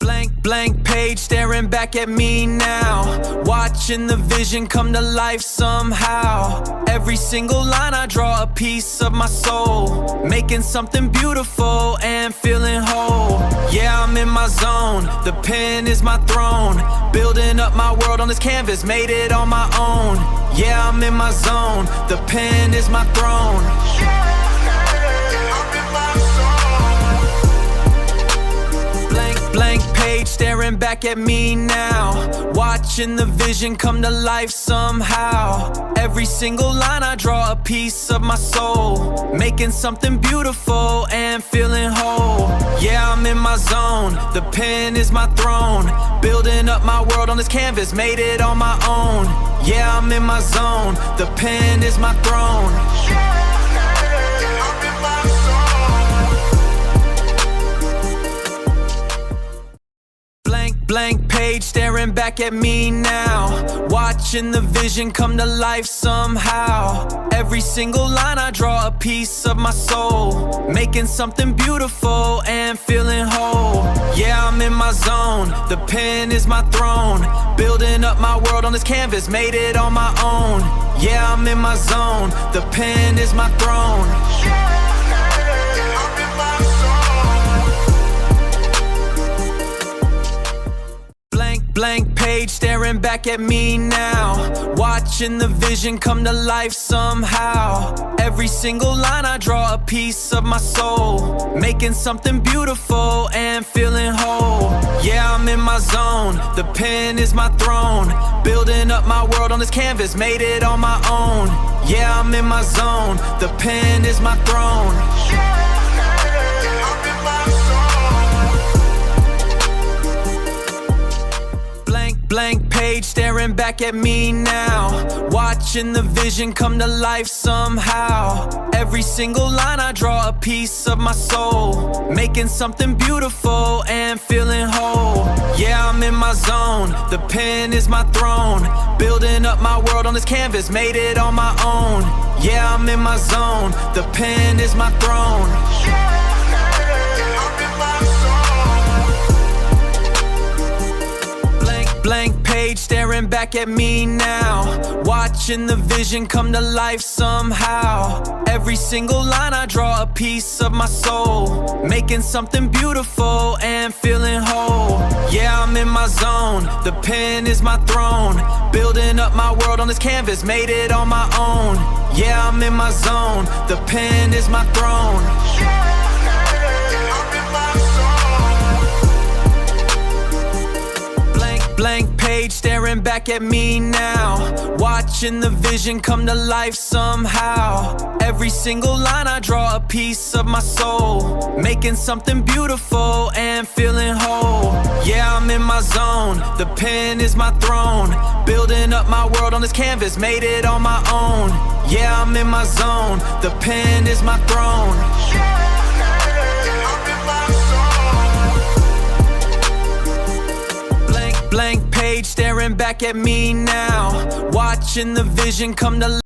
Blank page staring back at me now, watching the vision come to life somehow. Every single line I draw a piece of my soul, making something beautiful and feeling whole. Yeah, I'm in my zone, the pen is my throne, building up my world on this canvas, made it on my own. Yeah, I'm in my zone, the pen is my throne. Blank page staring back at me now, watching the vision come to life somehow. Every single line I draw a piece of my soul, making something beautiful and feeling whole. Yeah, I'm in my zone, the pen is my throne, building up my world on this canvas, made it on my own. Yeah, I'm in my zone, the pen is my throne. Blank page staring back at me now, watching the vision come to life somehow. Every single line I draw a piece of my soul, making something beautiful and feeling whole. Yeah, I'm in my zone, the pen is my throne, building up my world on this canvas, made it on my own. Yeah, I'm in my zone, the pen is my throne. Blank page staring back at me now, watching the vision come to life somehow. Every single line I draw a piece of my soul, making something beautiful and feeling whole. Yeah, I'm in my zone, the pen is my throne, building up my world on this canvas, made it on my own. Yeah, I'm in my zone, the pen is my throne. Blank page staring back at me now, watching the vision come to life somehow. Every single line I draw a piece of my soul, making something beautiful and feeling whole. Yeah, I'm in my zone, the pen is my throne, building up my world on this canvas, made it on my own. Yeah, I'm in my zone, the pen is my throne. Blank page staring back at me now, watching the vision come to life somehow. Every single line I draw a piece of my soul, making something beautiful and feeling whole. Yeah, I'm in my zone, the pen is my throne, building up my world on this canvas, made it on my own. Yeah, I'm in my zone, the pen is my throne. Blank page staring back at me now, watching the vision come to life somehow. Every single line I draw a piece of my soul, making something beautiful and feeling whole. Yeah, I'm in my zone, the pen is my throne, building up my world on this canvas, made it on my own. Yeah, I'm in my zone, the pen is my throne. Blank page staring back at me now, watching the vision come to life.